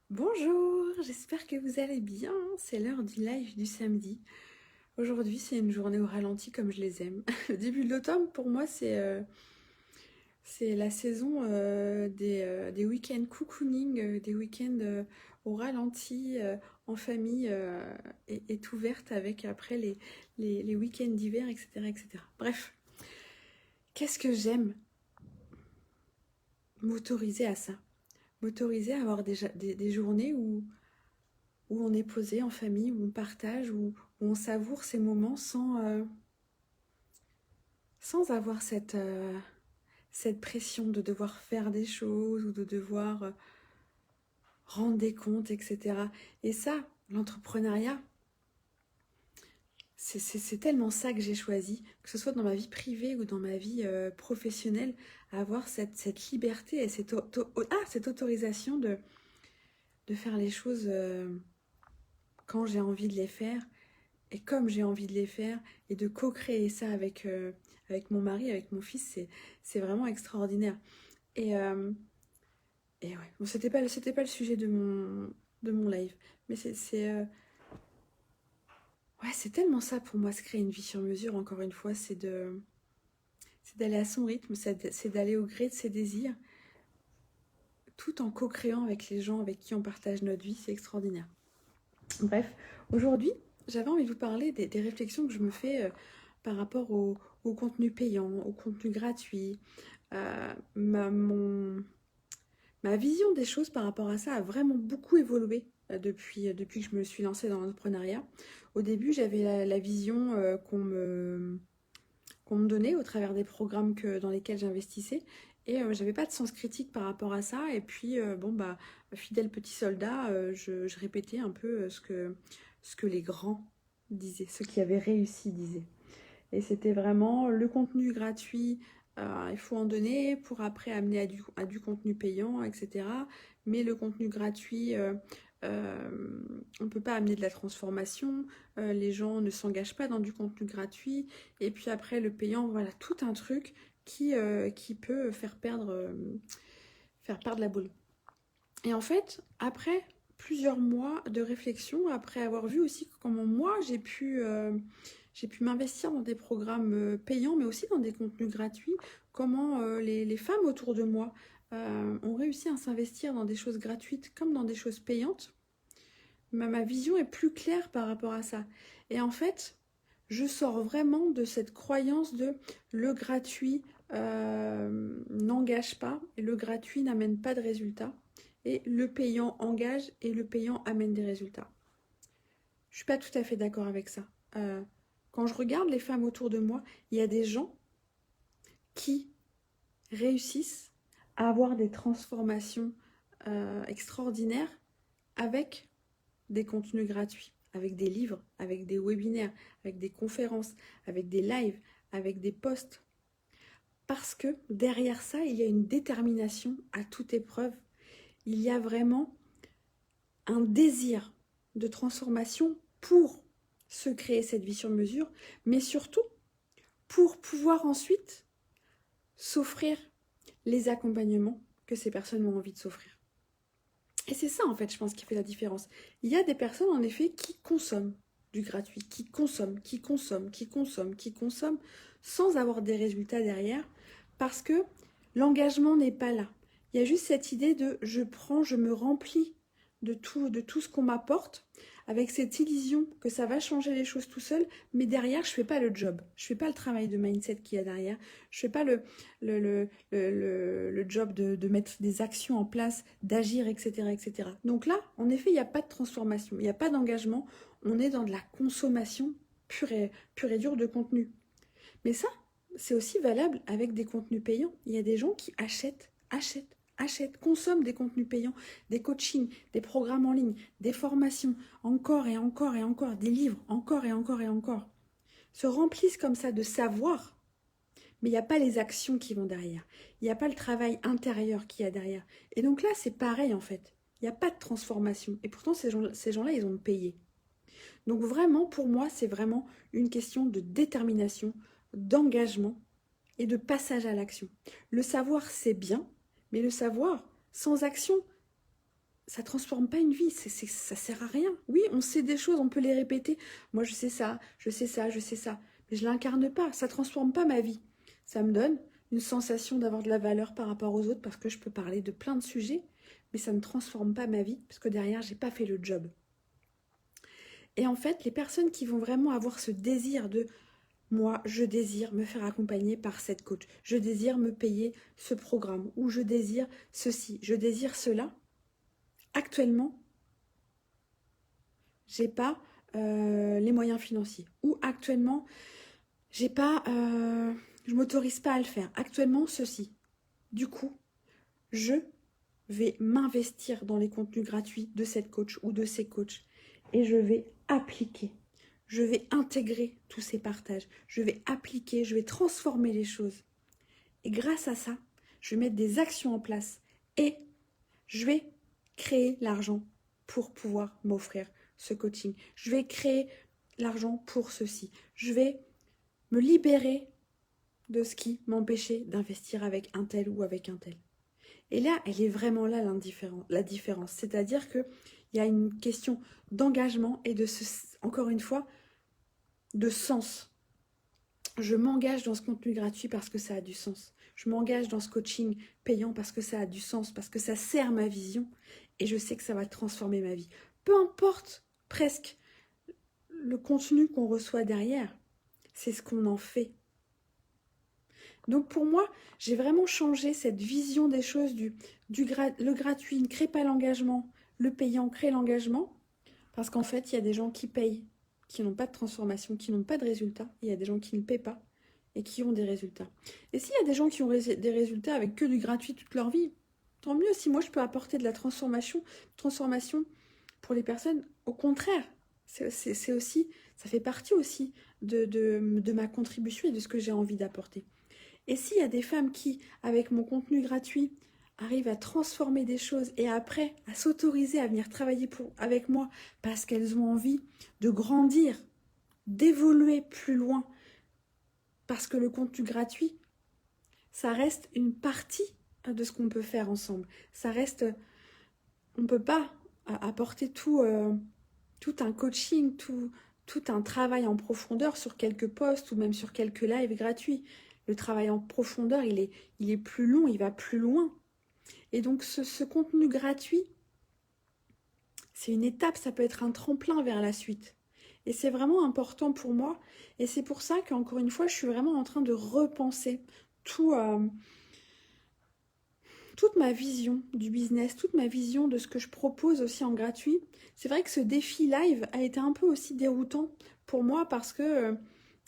Bonjour, j'espère que vous allez bien. C'est l'heure du live du samedi. Aujourd'hui, c'est une journée au ralenti comme je les aime. Le début de l'automne, pour moi, c'est la saison des week-ends cocooning, des week-ends au ralenti, en famille, est ouverte avec après les week-ends d'hiver, etc., etc. Bref, qu'est-ce que j'aime m'autoriser à ça? M'autoriser à avoir des journées où on est posé en famille, où on partage, où on savoure ces moments sans avoir cette pression de devoir faire des choses ou de devoir rendre des comptes, etc. Et ça, l'entrepreneuriat, c'est tellement ça que j'ai choisi, que ce soit dans ma vie privée ou dans ma vie professionnelle, avoir cette liberté et cette autorisation de faire les choses quand j'ai envie de les faire et comme j'ai envie de les faire, et de co-créer ça avec mon mari, avec mon fils, c'est vraiment extraordinaire. Et, euh, et ouais, bon, c'était pas le sujet de mon live, mais ouais, c'est tellement ça pour moi, se créer une vie sur mesure, encore une fois, c'est d'aller à son rythme, c'est d'aller au gré de ses désirs, tout en co-créant avec les gens avec qui on partage notre vie, c'est extraordinaire. Bref, aujourd'hui, j'avais envie de vous parler des réflexions que je me fais par rapport au contenu payant, au contenu gratuit. Ma vision des choses par rapport à ça a vraiment beaucoup évolué depuis que je me suis lancée dans l'entrepreneuriat. Au début, j'avais la vision qu'on me donnait au travers des programmes dans lesquels j'investissais. Et j'avais pas de sens critique par rapport à ça. Et puis, bon, bah, fidèle petit soldat, je répétais un peu ce que les grands disaient, ceux qui avaient réussi disaient. Et c'était vraiment le contenu gratuit, il faut en donner pour après amener à du contenu payant, etc. Mais le contenu gratuit, on ne peut pas amener de la transformation, les gens ne s'engagent pas dans du contenu gratuit. Et puis après, le payant, voilà, tout un truc qui peut faire perdre la boule. Et en fait, après plusieurs mois de réflexion, après avoir vu aussi comment moi j'ai pu m'investir dans des programmes payants, mais aussi dans des contenus gratuits, comment les femmes autour de moi ont réussi à s'investir dans des choses gratuites comme dans des choses payantes, ma vision est plus claire par rapport à ça. Et en fait, je sors vraiment de cette croyance de le gratuit n'engage pas et le gratuit n'amène pas de résultats. Et le payant engage et le payant amène des résultats. Je suis pas tout à fait d'accord avec ça. Quand je regarde les femmes autour de moi, il y a des gens qui réussissent à avoir des transformations extraordinaires avec des contenus gratuits, avec des livres, avec des webinaires, avec des conférences, avec des lives, avec des posts. Parce que derrière ça, il y a une détermination à toute épreuve. Il y a vraiment un désir de transformation pour se créer cette vie sur mesure, mais surtout pour pouvoir ensuite s'offrir les accompagnements que ces personnes ont envie de s'offrir. Et c'est ça, en fait, je pense, qui fait la différence. Il y a des personnes, en effet, qui consomment du gratuit, qui consomment, qui consomment, qui consomment, qui consomment, sans avoir des résultats derrière, parce que l'engagement n'est pas là. Il y a juste cette idée de je prends, je me remplis de tout ce qu'on m'apporte, avec cette illusion que ça va changer les choses tout seul, mais derrière, je ne fais pas le job. Je ne fais pas le travail de mindset qu'il y a derrière. Je ne fais pas le job de mettre des actions en place, d'agir, etc., etc. Donc là, en effet, il n'y a pas de transformation, il n'y a pas d'engagement. On est dans de la consommation pure et dure de contenu. Mais ça, c'est aussi valable avec des contenus payants. Il y a des gens qui achètent, consomment des contenus payants, des coachings, des programmes en ligne, des formations, encore et encore et encore, des livres, encore et encore et encore. Se remplissent comme ça de savoir, mais il n'y a pas les actions qui vont derrière. Il n'y a pas le travail intérieur qu'il y a derrière. Et donc là, c'est pareil en fait. Il n'y a pas de transformation. Et pourtant, ces gens-là, ils ont payé. Donc vraiment, pour moi, c'est vraiment une question de détermination, d'engagement et de passage à l'action. Le savoir, c'est bien, mais le savoir sans action, ça transforme pas une vie, ça sert à rien. Oui, on sait des choses, on peut les répéter. Moi, je sais ça, je sais ça, je sais ça. Mais je l'incarne pas, ça transforme pas ma vie. Ça me donne une sensation d'avoir de la valeur par rapport aux autres parce que je peux parler de plein de sujets, mais ça ne transforme pas ma vie parce que derrière, j'ai pas fait le job. Et en fait, les personnes qui vont vraiment avoir ce désir de moi, je désire me faire accompagner par cette coach, je désire me payer ce programme, ou je désire ceci, je désire cela. Actuellement, j'ai pas les moyens financiers. Ou actuellement, j'ai pas, je m'autorise pas à le faire. Actuellement, ceci. Du coup, je vais m'investir dans les contenus gratuits de cette coach ou de ces coachs. Et je vais appliquer. Je vais intégrer tous ces partages. Je vais appliquer, je vais transformer les choses. Et grâce à ça, je vais mettre des actions en place. Et je vais créer l'argent pour pouvoir m'offrir ce coaching. Je vais créer l'argent pour ceci. Je vais me libérer de ce qui m'empêchait d'investir avec un tel ou avec un tel. Et là, elle est vraiment là la différence. C'est-à-dire qu'il y a une question d'engagement et encore une fois, de sens. Je m'engage dans ce contenu gratuit parce que ça a du sens. Je m'engage dans ce coaching payant parce que ça a du sens, parce que ça sert ma vision et je sais que ça va transformer ma vie. Peu importe presque le contenu qu'on reçoit derrière, c'est ce qu'on en fait. Donc pour moi, j'ai vraiment changé cette vision des choses le gratuit ne crée pas l'engagement, le payant crée l'engagement, parce qu'en fait, il y a des gens qui payent, qui n'ont pas de transformation, qui n'ont pas de résultats, et il y a des gens qui ne paient pas et qui ont des résultats. Et s'il y a des gens qui ont des résultats avec que du gratuit toute leur vie, tant mieux. Si moi je peux apporter de la transformation pour les personnes, au contraire, c'est aussi, ça fait partie aussi de ma contribution et de ce que j'ai envie d'apporter. Et s'il y a des femmes qui, avec mon contenu gratuit, arrivent à transformer des choses et après à s'autoriser à venir travailler avec moi parce qu'elles ont envie de grandir, d'évoluer plus loin, parce que le contenu gratuit, ça reste une partie de ce qu'on peut faire ensemble. Ça reste, on ne peut pas apporter tout un coaching, tout un travail en profondeur sur quelques posts ou même sur quelques lives gratuits. Le travail en profondeur, il est plus long, il va plus loin. Et donc ce contenu gratuit, c'est une étape, ça peut être un tremplin vers la suite. Et c'est vraiment important pour moi. Et c'est pour ça qu'encore une fois, je suis vraiment en train de repenser toute ma vision du business, toute ma vision de ce que je propose aussi en gratuit. C'est vrai que ce défi live a été un peu aussi déroutant pour moi parce que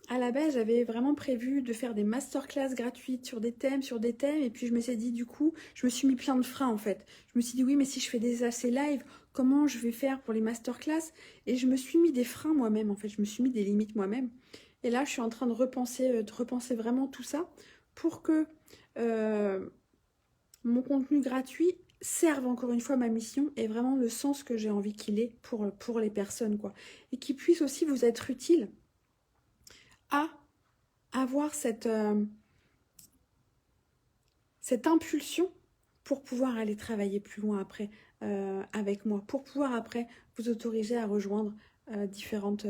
à la base, j'avais vraiment prévu de faire des masterclass gratuites sur des thèmes, et puis je me suis dit, du coup, je me suis mis plein de freins en fait. Je me suis dit, oui, mais si je fais des AC live, comment je vais faire pour les masterclass? Et je me suis mis des freins moi-même, en fait, je me suis mis des limites moi-même. Et là, je suis en train de repenser vraiment tout ça pour que mon contenu gratuit serve encore une fois ma mission et vraiment le sens que j'ai envie qu'il ait pour les personnes, quoi. Et qu'il puisse aussi vous être utile à avoir cette impulsion pour pouvoir aller travailler plus loin après avec moi, pour pouvoir après vous autoriser à rejoindre différentes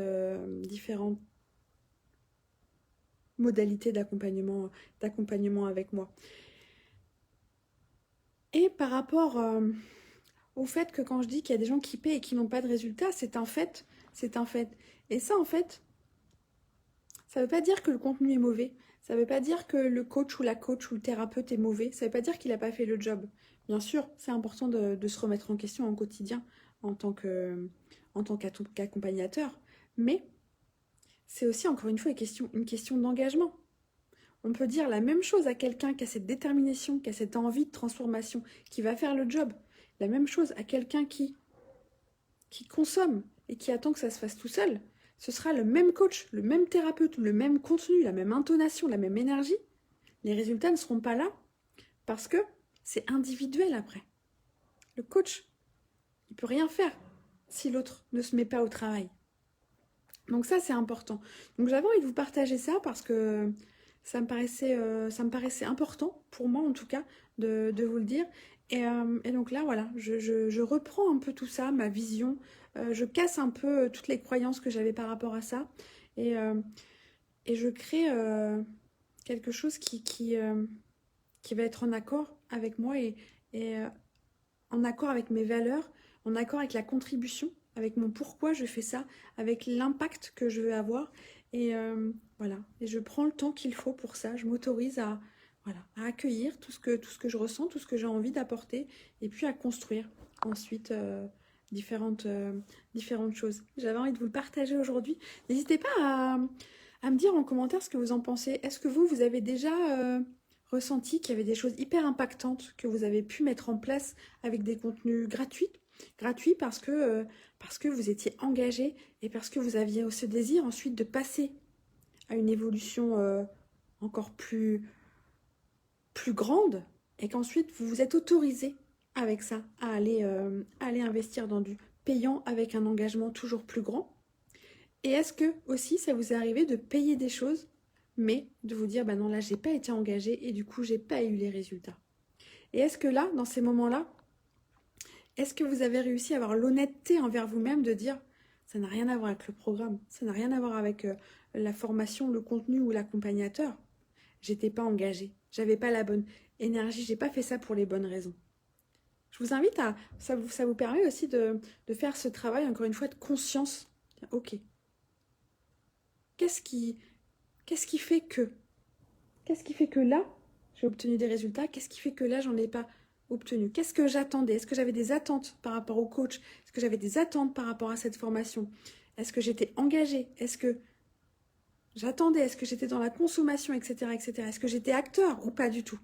modalités d'accompagnement avec moi. Et par rapport au fait que quand je dis qu'il y a des gens qui paient et qui n'ont pas de résultats, c'est un fait. Et ça, en fait, ça ne veut pas dire que le contenu est mauvais. Ça ne veut pas dire que le coach ou la coach ou le thérapeute est mauvais. Ça ne veut pas dire qu'il n'a pas fait le job. Bien sûr, c'est important de se remettre en question au quotidien en tant qu'accompagnateur. Mais c'est aussi, encore une fois, une question d'engagement. On peut dire la même chose à quelqu'un qui a cette détermination, qui a cette envie de transformation, qui va faire le job. La même chose à quelqu'un qui consomme et qui attend que ça se fasse tout seul. Ce sera le même coach, le même thérapeute, le même contenu, la même intonation, la même énergie. Les résultats ne seront pas là parce que c'est individuel après. Le coach, il ne peut rien faire si l'autre ne se met pas au travail. Donc ça, c'est important. Donc j'avais envie de vous partager ça parce que ça me paraissait important, pour moi en tout cas, de vous le dire. Et donc là, voilà, je reprends un peu tout ça, ma vision. Je casse un peu toutes les croyances que j'avais par rapport à ça. Et, euh, et je crée quelque chose qui va être en accord avec moi et en accord avec mes valeurs, en accord avec la contribution, avec mon pourquoi je fais ça, avec l'impact que je veux avoir. Voilà, et je prends le temps qu'il faut pour ça. Je m'autorise voilà, à accueillir tout ce que je ressens, tout ce que j'ai envie d'apporter, et puis à construire ensuite différentes, différentes choses. J'avais envie de vous le partager aujourd'hui. N'hésitez pas à me dire en commentaire ce que vous en pensez. Est-ce que vous avez déjà ressenti qu'il y avait des choses hyper impactantes que vous avez pu mettre en place avec des contenus gratuits parce que vous étiez engagé et parce que vous aviez ce désir ensuite de passer à une évolution encore plus grande et qu'ensuite vous vous êtes autorisé avec ça à aller investir dans du payant avec un engagement toujours plus grand. Et est-ce que aussi ça vous est arrivé de payer des choses mais de vous dire bah non là j'ai pas été engagé et du coup j'ai pas eu les résultats. Et est-ce que là dans ces moments-là, est-ce que vous avez réussi à avoir l'honnêteté envers vous-même de dire ça n'a rien à voir avec le programme, ça n'a rien à voir avec la formation, le contenu ou l'accompagnateur. J'étais pas engagée, j'avais pas la bonne énergie, j'ai pas fait ça pour les bonnes raisons. Je vous invite à ça vous permet aussi de faire ce travail encore une fois de conscience. Ok, qu'est-ce qui qu'est-ce qui fait que qu'est-ce qui fait que là j'ai obtenu des résultats, qu'est-ce qui fait que là j'en ai pas obtenu, qu'est-ce que j'attendais, est-ce que j'avais des attentes par rapport au coach, est-ce que j'avais des attentes par rapport à cette formation, est-ce que j'étais engagée, est-ce que j'attendais, est-ce que j'étais dans la consommation, etc., etc. Est-ce que j'étais acteur ou pas du tout?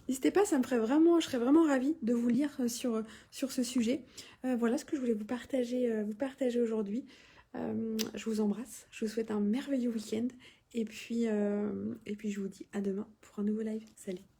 N'hésitez pas, ça me ferait vraiment, je serais vraiment ravie de vous lire sur ce sujet. Voilà ce que je voulais vous partager aujourd'hui. Je vous embrasse, je vous souhaite un merveilleux week-end et puis je vous dis à demain pour un nouveau live. Salut!